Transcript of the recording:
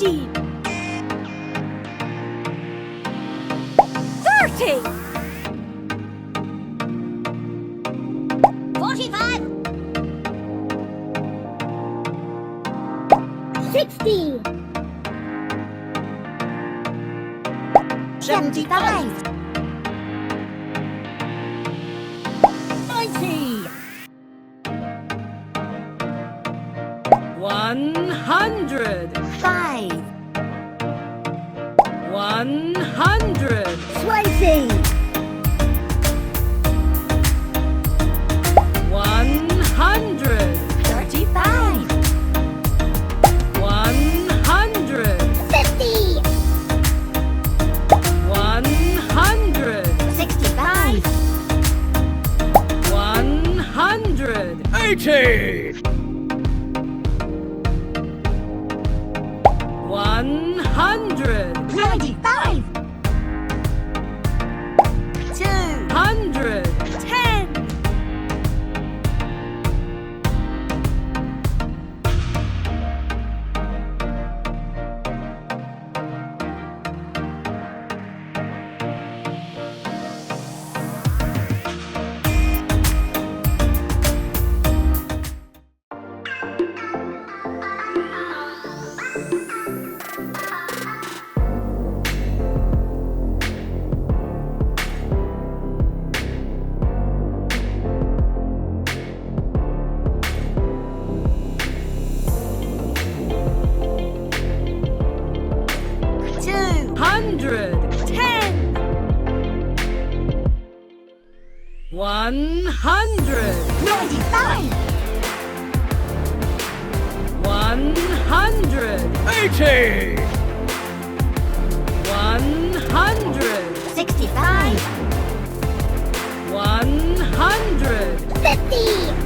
15. 30. 45. 60. 75. 90. 100. 5. 100. 20. 100. 35. 100. 50. 100. 65. 180. 100. 95. 100. 10. 100. 10. 100. 95. 180. 100. 65. 100. 50.